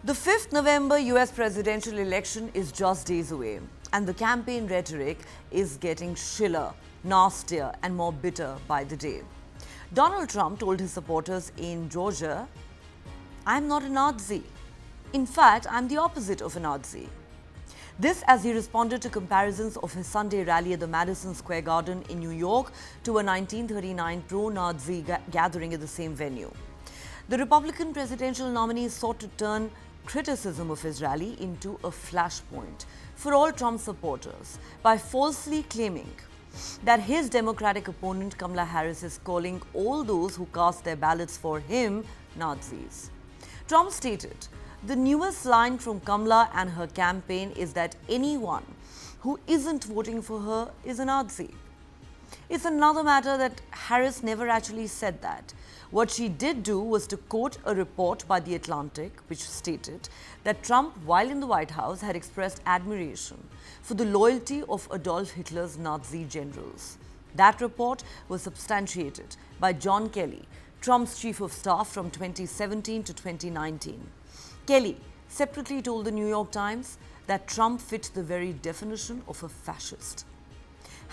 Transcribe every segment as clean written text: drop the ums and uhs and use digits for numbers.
The 5th November US presidential election is just days away, and the campaign rhetoric is getting shriller, nastier, and more bitter by the day. Donald Trump told his supporters in Georgia, "I'm not a Nazi. In fact, I'm the opposite of a Nazi." This as he responded to comparisons of his Sunday rally at the Madison Square Garden in New York to a 1939 pro-Nazi gathering at the same venue. The Republican presidential nominee sought to turn criticism of his rally into a flashpoint for all Trump supporters by falsely claiming that his Democratic opponent Kamala Harris is calling all those who cast their ballots for him Nazis. Trump stated, "The newest line from Kamala and her campaign is that anyone who isn't voting for her is a Nazi." It's another matter that Harris never actually said that. What she did do was to quote a report by The Atlantic, which stated that Trump, while in the White House, had expressed admiration for the loyalty of Adolf Hitler's Nazi generals. That report was substantiated by John Kelly, Trump's chief of staff from 2017 to 2019. Kelly separately told the New York Times that Trump fit the very definition of a fascist.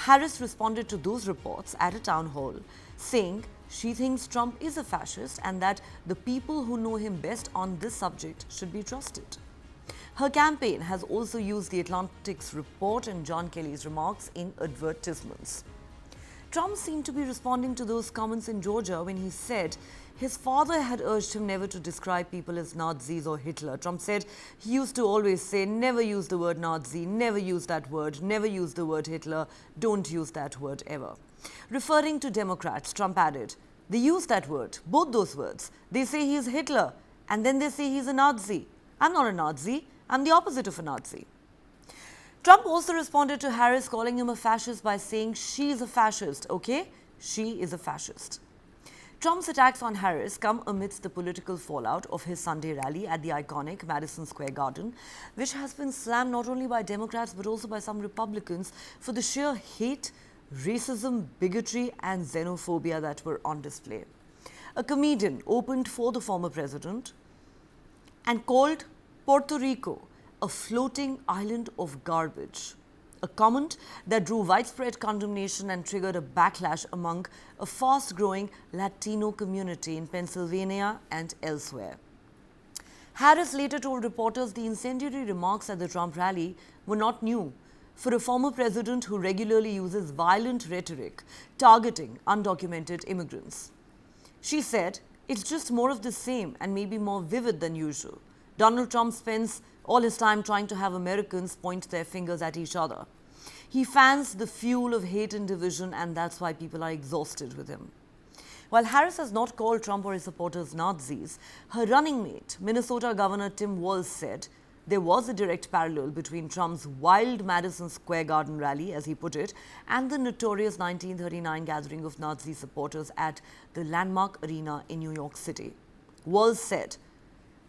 Harris responded to those reports at a town hall, saying she thinks Trump is a fascist and that the people who know him best on this subject should be trusted. Her campaign has also used The Atlantic's report and John Kelly's remarks in advertisements. Trump seemed to be responding to those comments in Georgia when he said his father had urged him never to describe people as Nazis or Hitler. Trump said he used to always say, "Never use the word Nazi, never use that word, never use the word Hitler, don't use that word ever." Referring to Democrats, Trump added, "They use that word, both those words. They say he is Hitler and then they say he's a Nazi. I'm not a Nazi, I'm the opposite of a Nazi." Trump also responded to Harris calling him a fascist by saying she's a fascist, okay? She is a fascist. Trump's attacks on Harris come amidst the political fallout of his Sunday rally at the iconic Madison Square Garden, which has been slammed not only by Democrats but also by some Republicans for the sheer hate, racism, bigotry, and xenophobia that were on display. A comedian opened for the former president and called Puerto Rico a floating island of garbage, a comment that drew widespread condemnation and triggered a backlash among a fast-growing Latino community in Pennsylvania and elsewhere. Harris later told reporters the incendiary remarks at the Trump rally were not new for a former president who regularly uses violent rhetoric targeting undocumented immigrants. She said, "It's just more of the same and maybe more vivid than usual. Donald Trump spends all his time trying to have Americans point their fingers at each other. He fans the fuel of hate and division, and that's why people are exhausted with him." While Harris has not called Trump or his supporters Nazis, her running mate, Minnesota Governor Tim Walz, said there was a direct parallel between Trump's wild Madison Square Garden rally, as he put it, and the notorious 1939 gathering of Nazi supporters at the landmark arena in New York City. Walz said,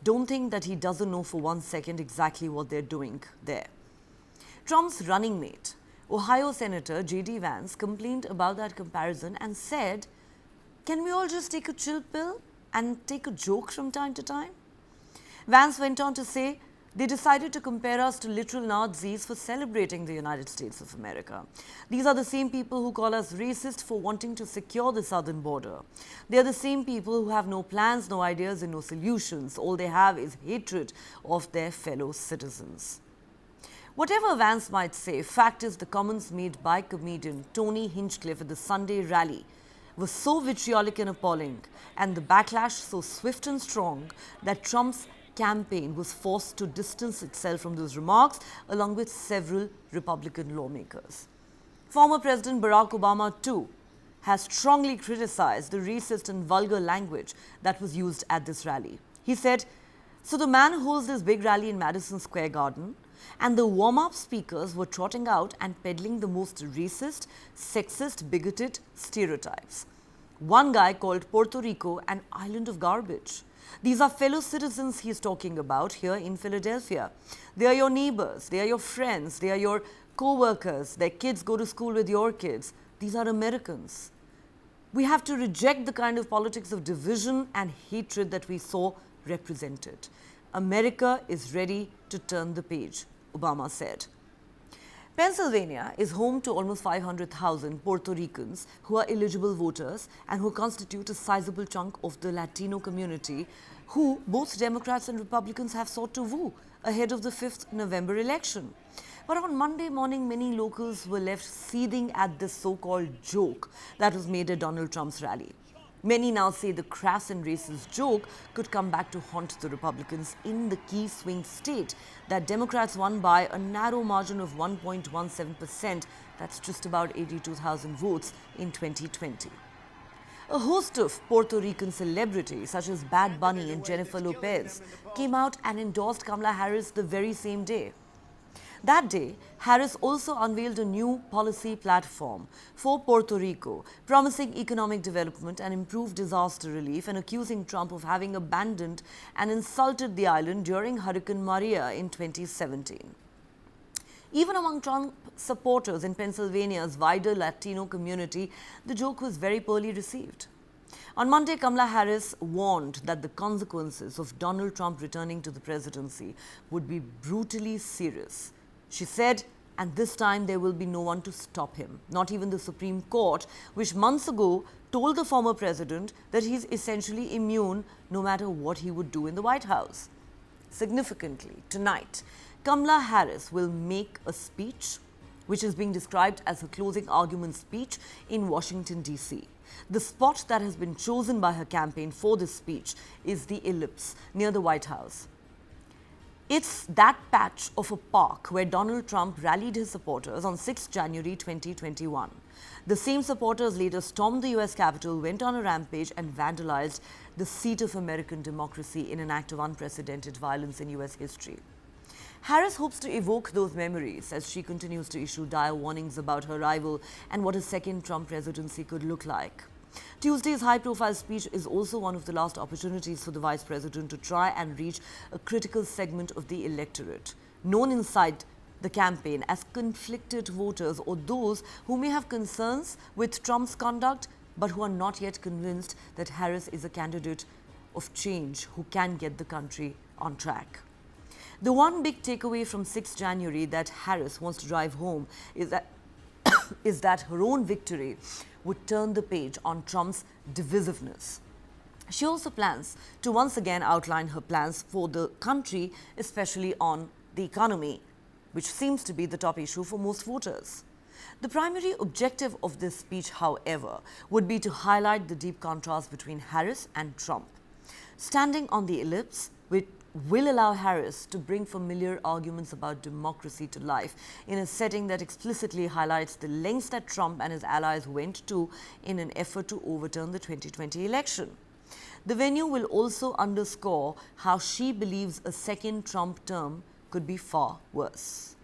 "Don't think that he doesn't know for 1 second exactly what they're doing there." Trump's running mate, Ohio Senator J.D. Vance, complained about that comparison and said, "Can we all just take a chill pill and take a joke from time to time?" Vance went on to say, "They decided to compare us to literal Nazis for celebrating the United States of America. These are the same people who call us racist for wanting to secure the southern border. They are the same people who have no plans, no ideas, and no solutions. All they have is hatred of their fellow citizens." Whatever Vance might say, fact is the comments made by comedian Tony Hinchcliffe at the Sunday rally was so vitriolic and appalling, and the backlash so swift and strong, that Trump's campaign was forced to distance itself from those remarks, along with several Republican lawmakers. Former President Barack Obama, too, has strongly criticized the racist and vulgar language that was used at this rally. He said, "So the man holds this big rally in Madison Square Garden, and the warm-up speakers were trotting out and peddling the most racist, sexist, bigoted stereotypes. One guy called Puerto Rico an island of garbage. These are fellow citizens he is talking about here in Philadelphia. They are your neighbors, they are your friends, they are your co-workers, their kids go to school with your kids. These are Americans. We have to reject the kind of politics of division and hatred that we saw represented." America is ready to turn the page, Obama said. Pennsylvania is home to almost 500,000 Puerto Ricans who are eligible voters and who constitute a sizable chunk of the Latino community who both Democrats and Republicans have sought to woo ahead of the 5th November election. But on Monday morning, many locals were left seething at this so-called joke that was made at Donald Trump's rally. Many now say the crass and racist joke could come back to haunt the Republicans in the key swing state that Democrats won by a narrow margin of 1.17%, that's just about 82,000 votes in 2020. A host of Puerto Rican celebrities such as Bad Bunny and Jennifer Lopez came out and endorsed Kamala Harris the very same day. That day, Harris also unveiled a new policy platform for Puerto Rico, promising economic development and improved disaster relief and accusing Trump of having abandoned and insulted the island during Hurricane Maria in 2017. Even among Trump supporters in Pennsylvania's wider Latino community, the joke was very poorly received. On Monday, Kamala Harris warned that the consequences of Donald Trump returning to the presidency would be brutally serious. She said, and this time there will be no one to stop him, not even the Supreme Court, which months ago told the former president that he's essentially immune no matter what he would do in the White House. Significantly, tonight, Kamala Harris will make a speech which is being described as a closing argument speech in Washington, D.C. The spot that has been chosen by her campaign for this speech is the Ellipse near the White House. It's that patch of a park where Donald Trump rallied his supporters on 6 January 2021. The same supporters later stormed the US Capitol, went on a rampage and vandalized the seat of American democracy in an act of unprecedented violence in US history. Harris hopes to evoke those memories as she continues to issue dire warnings about her rival and what a second Trump presidency could look like. Tuesday's high-profile speech is also one of the last opportunities for the vice president to try and reach a critical segment of the electorate, known inside the campaign as conflicted voters or those who may have concerns with Trump's conduct but who are not yet convinced that Harris is a candidate of change who can get the country on track. The one big takeaway from 6 January that Harris wants to drive home is that her own victory would turn the page on Trump's divisiveness. She also plans to once again outline her plans for the country, especially on the economy, which seems to be the top issue for most voters. The primary objective of this speech, however, would be to highlight the deep contrast between Harris and Trump. Standing on the ellipse, which will allow Harris to bring familiar arguments about democracy to life in a setting that explicitly highlights the lengths that Trump and his allies went to in an effort to overturn the 2020 election. The venue will also underscore how she believes a second Trump term could be far worse.